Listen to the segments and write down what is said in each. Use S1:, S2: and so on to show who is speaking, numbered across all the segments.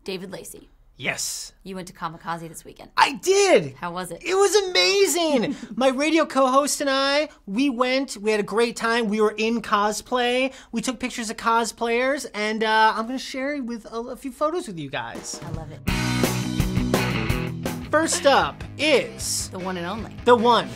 S1: David Lacey.
S2: Yes.
S1: You went to Comikaze this weekend.
S2: I did.
S1: How was it?
S2: It was amazing. My radio co-host and I, we had a great time. We were in cosplay. We took pictures of cosplayers, and I'm going to share with a few photos with you guys.
S1: I love it.
S2: First up is...
S1: The one and only.
S2: The one.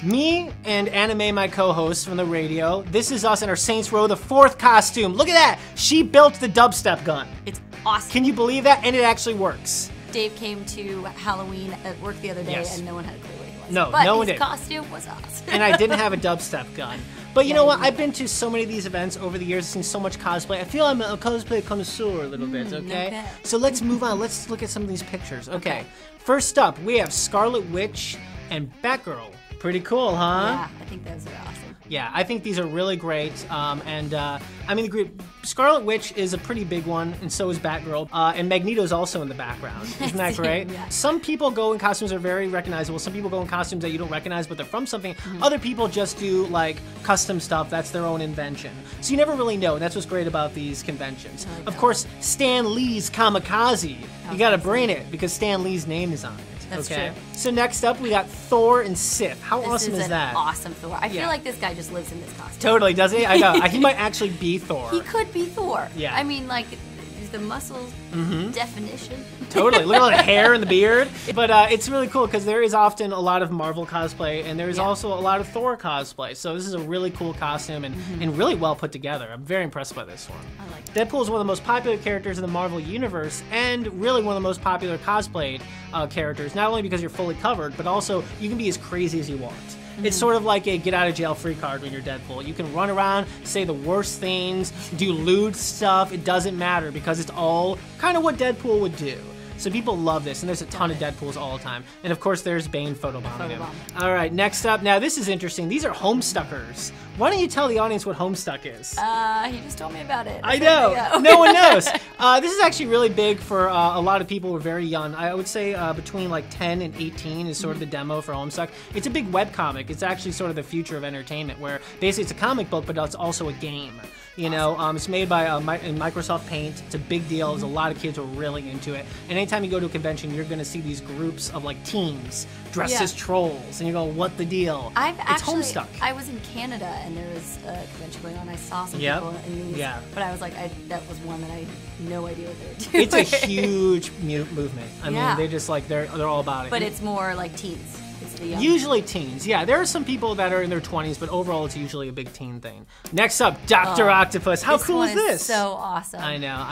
S2: Me and Anime, my co-host from the radio. This is us in our Saints Row the 4th costume. Look at that. She built the dubstep gun.
S1: It's awesome.
S2: Can you believe that? And it actually works.
S1: Dave came to Halloween at work the other day,
S2: Yes.
S1: and no one had a clue what he was.
S2: No,
S1: but
S2: no one
S1: his
S2: did.
S1: costume was awesome.
S2: And I didn't have a dubstep gun. But you know what?
S1: you
S2: I've been to so many of these events over the years. I've seen so much cosplay. I feel I'm a cosplay connoisseur a little bit, okay? So let's move on. Let's look at some of these pictures. Okay. First up, we have Scarlet Witch and Batgirl. Pretty cool, huh?
S1: Yeah, I think those are awesome.
S2: Yeah, I think these are really great. I mean, Scarlet Witch is a pretty big one, and so is Batgirl. And Magneto's also in the background. Isn't that great?
S1: Yeah.
S2: Some people go in costumes that are very recognizable. Some people go in costumes that you don't recognize, but they're from something. Other people just do, like, custom stuff. That's their own invention. So you never really know, and that's what's great about these conventions.
S1: Like
S2: of course, Stan Lee's Comikaze. You gotta bring it, because Stan Lee's name is on it.
S1: That's
S2: okay.
S1: true.
S2: So next up, we got Thor and Sif. How awesome is that?
S1: Awesome Thor. I feel like this guy just lives in this costume.
S2: Totally, does he? I know. He might actually be Thor.
S1: He could be Thor.
S2: Yeah.
S1: I mean, like, the muscles definition.
S2: Totally. Look at all the hair and the beard. But it's really cool because there is often a lot of Marvel cosplay, and there is also a lot of Thor cosplay. So this is a really cool costume and really well put together. I'm very impressed by this one.
S1: I like it.
S2: Deadpool is one of the most popular characters in the Marvel Universe, and really one of the most popular cosplayed characters, not only because you're fully covered, but also you can be as crazy as you want. It's sort of like a get-out-of-jail-free card when you're Deadpool. You can run around, say the worst things, do lewd stuff. It doesn't matter because it's all kind of what Deadpool would do. So people love this, and there's a ton of Deadpools all the time. And of course, there's Bane photobombing him. All right, next up. Now, this is interesting. These are Homestuckers. Why don't you tell the audience what Homestuck is?
S1: He just told me about it.
S2: I know. No one knows. This is actually really big for a lot of people who are very young. I would say between like 10 and 18 is sort of the demo for Homestuck. It's a big webcomic. It's actually sort of the future of entertainment, where basically it's a comic book, but it's also a game. You know, it's made by in Microsoft Paint. It's a big deal. There's a lot of kids who are really into it. And anytime you go to a convention, you're going to see these groups of like teens dressed as trolls, and you go, "What the deal?" It's Homestuck.
S1: I was in Canada, and there was a convention going on. I saw some people in these, but I was like, that was one that I had no idea what they were doing.
S2: It's a huge movement. I mean, they just like they're all about it.
S1: But it's more like teens.
S2: Usually teens, yeah. There are some people that are in their 20s, but overall it's usually a big teen thing. Next up, Dr. Octopus. How cool is this?
S1: So awesome.
S2: I know.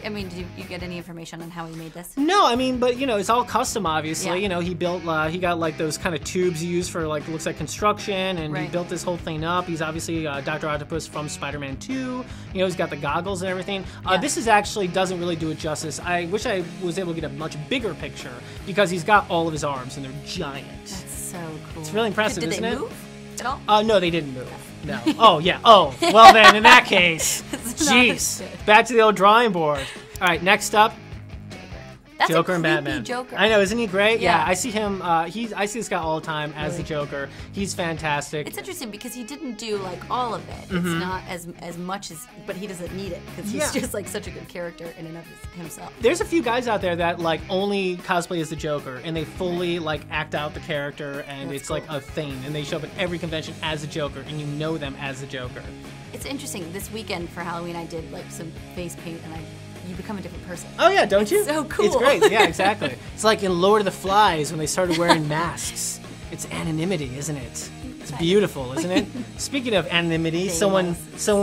S1: Did you get any information on how he made this?
S2: No, I mean, but you know, it's all custom, obviously.
S1: Yeah.
S2: You know, he built, he got like those kind of tubes he used for like, looks like construction, and he built this whole thing up. He's obviously Dr. Octopus from Spider-Man 2. You know, he's got the goggles and everything. This is actually doesn't really do it justice. I wish I was able to get a much bigger picture because he's got all of his arms and they're giant.
S1: That's so cool.
S2: It's really impressive, isn't it?
S1: Did they move at all?
S2: No, they didn't move. No. Oh, yeah. Oh, well then, in that case, jeez. Back to the old drawing board. All right, next up.
S1: That's
S2: Joker
S1: a
S2: and Batman.
S1: Joker.
S2: I know, isn't he great?
S1: Yeah.
S2: I see him. I see this guy all the time as the Joker. He's fantastic.
S1: It's interesting because he didn't do like all of it. It's not as much as, but he doesn't need it because he's just like such a good character in and of himself.
S2: There's a few guys out there that like only cosplay as the Joker, and they fully like act out the character, and it's like a thing, and they show up at every convention as the Joker, and you know them as the Joker.
S1: It's interesting. This weekend for Halloween, I did like some face paint, and you become a different person.
S2: Oh yeah, don't you?
S1: It's so cool.
S2: It's great. Yeah, exactly. It's like in Lord of the Flies when they started wearing masks. It's anonymity, isn't it? It's beautiful, isn't it? Speaking of anonymity, someone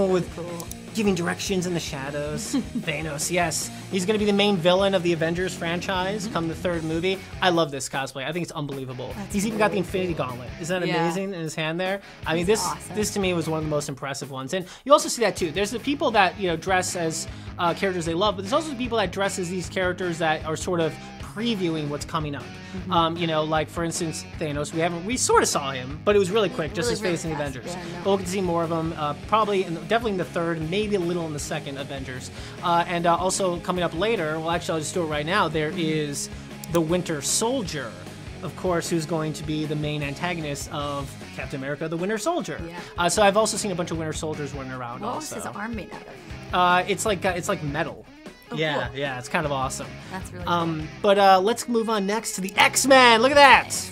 S2: with giving directions in the shadows. Thanos, yes. He's going to be the main villain of the Avengers franchise come the third movie. I love this cosplay. I think it's unbelievable. He's even got the Infinity Gauntlet. Isn't that amazing in his hand there? I mean, this to me was one of the most impressive ones. And you also see that too. There's the people that, you know, dress as characters they love, but there's also the people that dress as these characters that are sort of previewing what's coming up. You know, like for instance, Thanos. We sort of saw him, but it was really quick, just his face in the Avengers.
S1: Yeah, no.
S2: But we'll get to see more of him, definitely in the third, maybe a little in the second Avengers. And also coming up later, well, actually I'll just do it right now. There is the Winter Soldier, of course, who's going to be the main antagonist of Captain America: The Winter Soldier.
S1: Yeah.
S2: So I've also seen a bunch of Winter Soldiers running around.
S1: What was his arm made out of?
S2: It's like metal. Yeah,
S1: cool.
S2: yeah, it's kind of awesome.
S1: That's really cool.
S2: But let's move on next to the X-Men. Look at that.
S1: Nice.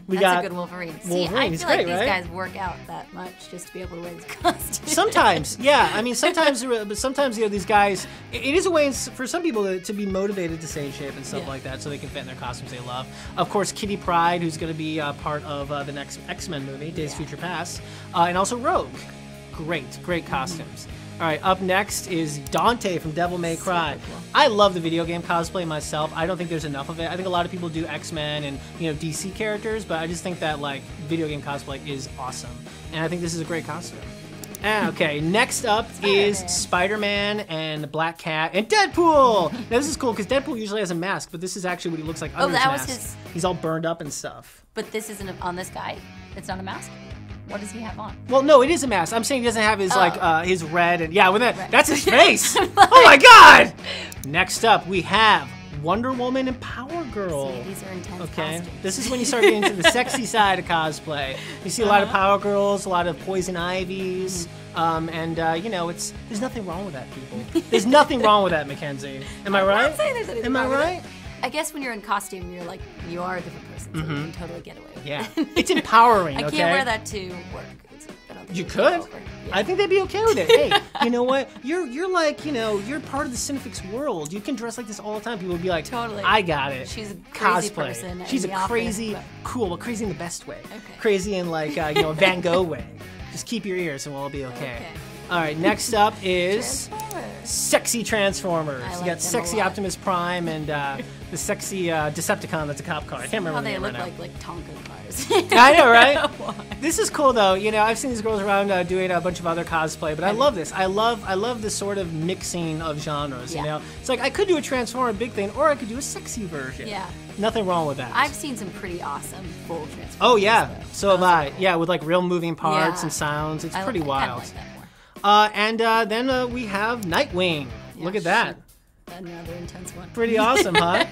S2: We
S1: That's
S2: got
S1: a good Wolverine. See,
S2: Wolverine.
S1: I
S2: He's
S1: feel like
S2: great,
S1: these
S2: right?
S1: guys work out that much just to be able to wear these costumes.
S2: Sometimes, yeah. I mean, sometimes, but sometimes, these guys. It is a way for some people to be motivated to stay in shape and stuff like that, so they can fit in their costumes they love. Of course, Kitty Pryde, who's going to be part of the next X-Men movie, Days of Future Past, and also Rogue. Great costumes. All right, up next is Dante from Devil May Cry.
S1: Cool.
S2: I love the video game cosplay myself. I don't think there's enough of it. I think a lot of people do X-Men and DC characters, but I just think that like video game cosplay is awesome, and I think this is a great costume. Okay, next up is Spider-Man and the Black Cat and Deadpool. Now this is cool because Deadpool usually has a mask, but this is actually what he looks like under his mask.
S1: Was his...
S2: He's all burned up and stuff.
S1: But this isn't on this guy? It's not a mask? What does he have on?
S2: Well, no, it is a mask. I'm saying he doesn't have his his red and with
S1: Right.
S2: that's his face. Oh my God! Next up, we have Wonder Woman and Power Girl.
S1: See, these are intense costumes.
S2: This is when you start getting into the sexy side of cosplay. You see a lot of Power Girls, a lot of Poison Ivies, and there's nothing wrong with that, people. There's nothing wrong with that, Mackenzie. Am I right?
S1: I'm not saying there's anything
S2: Am I
S1: wrong with
S2: right?
S1: it. I guess when you're in costume, you are a different person, so you can totally get away with it.
S2: Yeah, it's empowering.
S1: I
S2: okay?
S1: can't wear that to work. I don't think
S2: You
S1: it's
S2: could.
S1: over. Yeah.
S2: I think they'd be okay with it. Hey, you know what? You're like, you're part of the Cinefix world. You can dress like this all the time. People would be like,
S1: Totally.
S2: I got it.
S1: She's a crazy
S2: Cosplay.
S1: person
S2: She's
S1: in
S2: a
S1: the office,
S2: crazy,
S1: but-
S2: cool, but crazy in the best way.
S1: Okay.
S2: Crazy in like, a Van Gogh way. Just keep your ears and we'll all be okay.
S1: Okay.
S2: All right, next up is
S1: Transformers.
S2: sexy Transformers.
S1: I
S2: You
S1: like
S2: got
S1: them
S2: sexy
S1: a lot.
S2: Optimus Prime and the sexy Decepticon that's a cop car. I can't remember
S1: How
S2: the
S1: they
S2: name
S1: look
S2: right now.
S1: like Tonka cars.
S2: I know, right? This is cool though. I've seen these girls around doing a bunch of other cosplay, but I love this. I love this sort of mixing of genres.
S1: Yeah.
S2: It's like I could do a Transformer big thing, or I could do a sexy version.
S1: Yeah.
S2: Nothing wrong with that.
S1: I've seen some pretty awesome full Transformers.
S2: Oh yeah,
S1: though.
S2: so have
S1: Those are
S2: I.
S1: cool.
S2: Yeah, with like real moving parts
S1: Yeah.
S2: and sounds. It's
S1: I
S2: pretty
S1: kinda
S2: wild.
S1: like that more.
S2: And then we have Nightwing.
S1: Yeah,
S2: Look at that.
S1: Another intense one.
S2: Pretty awesome, huh?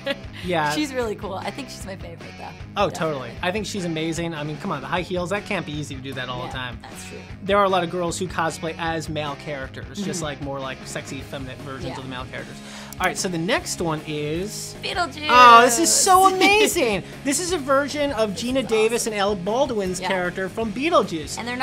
S2: Yeah.
S1: She's really cool. I think she's my favorite, though.
S2: Oh,
S1: Definitely.
S2: totally. I think she's amazing. I mean, come on, the high heels, that can't be easy to do that all
S1: Yeah,
S2: the time.
S1: That's true.
S2: There are a lot of girls who cosplay as male characters, just like more like sexy, feminine versions
S1: Yeah.
S2: of the male characters. All right, so the next one is...
S1: Beetlejuice.
S2: Oh, this is so amazing! This is a version of Gina Davis and Alec Baldwin's
S1: Yeah.
S2: character from Beetlejuice.
S1: And they're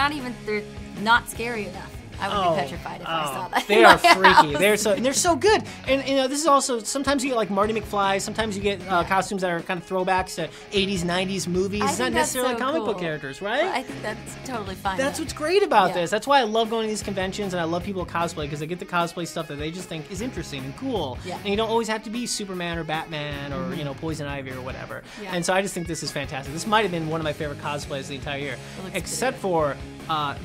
S1: not scary enough. I would be petrified if I saw that.
S2: They
S1: in
S2: are
S1: my
S2: freaky.
S1: house.
S2: They're so good. And this is also, sometimes you get like Marty McFly, sometimes you get costumes that are kind of throwbacks to 80s, 90s movies.
S1: I
S2: It's not
S1: think that's
S2: necessarily
S1: so
S2: comic book
S1: cool.
S2: characters, right?
S1: I think that's totally fine.
S2: That's
S1: though.
S2: what's great about
S1: Yeah.
S2: this. That's why I love going to these conventions, and I love people who cosplay because they get the cosplay stuff that they just think is interesting and cool.
S1: Yeah.
S2: And you don't always have to be Superman or Batman or Poison Ivy or whatever.
S1: Yeah.
S2: And so I just think this is fantastic. This might have been one of my favorite cosplays the entire year,
S1: looks
S2: except for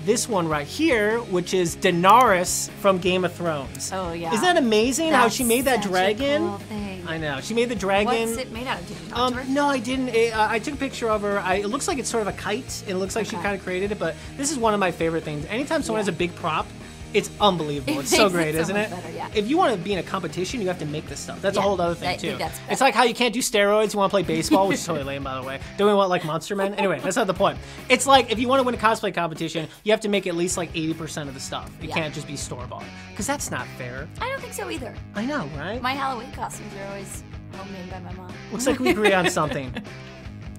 S2: this one right here, which is Daenerys from Game of Thrones.
S1: Oh, yeah.
S2: Isn't that amazing how
S1: That's
S2: she made that
S1: such a
S2: dragon?
S1: cool thing.
S2: I know. She made the dragon.
S1: What's it made out of? Did you talk to her?
S2: No, I didn't. I took a picture of her. It looks like it's sort of a kite. It looks like she
S1: Okay.
S2: kind of created it, but this is one of my favorite things. Anytime someone has a big prop, it's unbelievable.
S1: It
S2: It's so
S1: makes it
S2: great,
S1: so
S2: isn't
S1: much
S2: it?
S1: better, yeah.
S2: If you want to be in a competition, you have to make this stuff. That's a
S1: Yeah,
S2: whole other thing,
S1: I
S2: too.
S1: think that's
S2: It's like how you can't do steroids, you want to play baseball, which is totally lame, by the way. Don't we want, like, Monster Men? Anyway, that's not the point. It's like, if you want to win a cosplay competition, you have to make at least, like, 80% of the stuff. It
S1: Yeah.
S2: can't just be store-bought. Because that's not fair.
S1: I don't think so either.
S2: I know, right?
S1: My Halloween costumes are always homemade by my mom.
S2: Looks like we agree on something.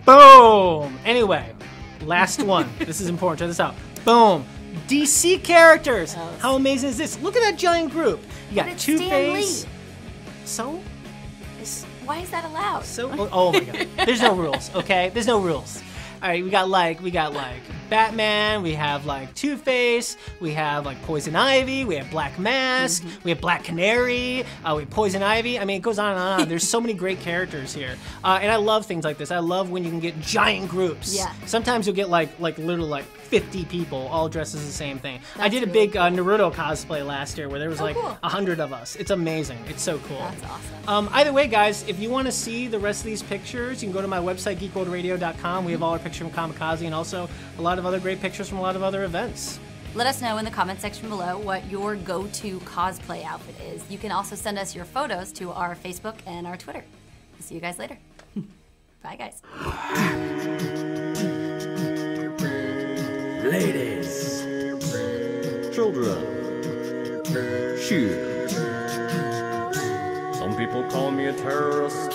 S2: Boom! Anyway, last one. This is important. Check this out. Boom! DC characters!
S1: Oh,
S2: How amazing is this? Look at that giant group. You got
S1: But it's Stan
S2: Two-Face.
S1: Lee.
S2: So?
S1: Why is that allowed?
S2: Oh my god. There's no rules, okay? There's no rules. All right, we got like Batman, we have like Two-Face, we have like Poison Ivy, we have Black Mask, we have Black Canary, we have Poison Ivy. I mean, it goes on and on. There's so many great characters here. And I love things like this. I love when you can get giant groups.
S1: Yeah.
S2: Sometimes you'll get like literally like 50 people all dressed as the same thing. I
S1: That's
S2: did a
S1: really
S2: big Naruto cosplay last year where there was like
S1: cool.
S2: 100 of us. It's amazing. It's so cool.
S1: That's awesome.
S2: Either way, guys, if you want to see the rest of these pictures, you can go to my website, geekworldradio.com. We have all our pictures from Comikaze and also a lot of other great pictures from a lot of other events.
S1: Let us know in the comment section below what your go-to cosplay outfit is. You can also send us your photos to our Facebook and our Twitter. See you guys later. Bye, guys.
S3: Ladies, children, shoes. people call me a terrorist.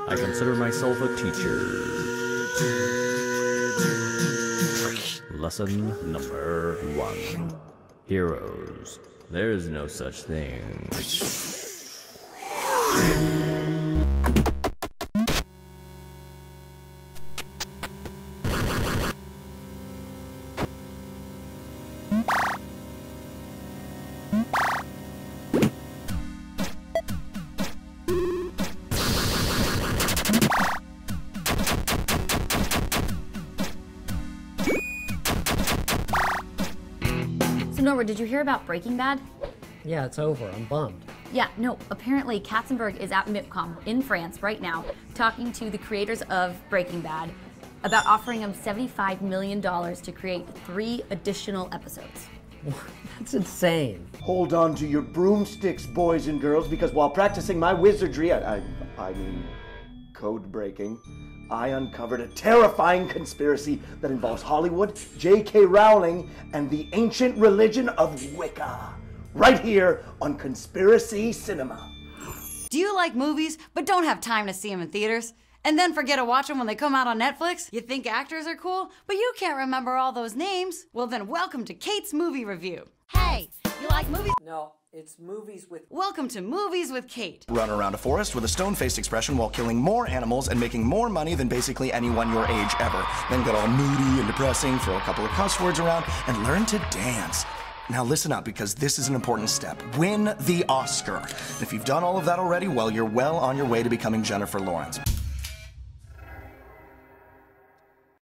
S3: I consider myself a teacher. Lesson number 1. Heroes. There is no such thing.
S1: So Nora, did you hear about Breaking Bad?
S4: Yeah, it's over. I'm bummed.
S1: Yeah, no, apparently Katzenberg is at MIPCOM in France right now talking to the creators of Breaking Bad about offering them $75 million to create 3 additional episodes.
S4: That's insane.
S5: Hold on to your broomsticks, boys and girls, because while practicing my wizardry, I mean code breaking, I uncovered a terrifying conspiracy that involves Hollywood, J.K. Rowling, and the ancient religion of Wicca. Right here on Conspiracy Cinema.
S6: Do you like movies but don't have time to see them in theaters? And then forget to watch them when they come out on Netflix? You think actors are cool, but you can't remember all those names? Well then welcome to Kate's Movie Review. Hey, you like movies?
S4: No, it's movies with...
S6: Welcome to Movies with Kate.
S7: Run around a forest with a stone-faced expression while killing more animals and making more money than basically anyone your age ever. Then get all moody and depressing, throw a couple of cuss words around, and learn to dance. Now listen up, because this is an important step. Win the Oscar. If you've done all of that already, well, you're well on your way to becoming Jennifer Lawrence.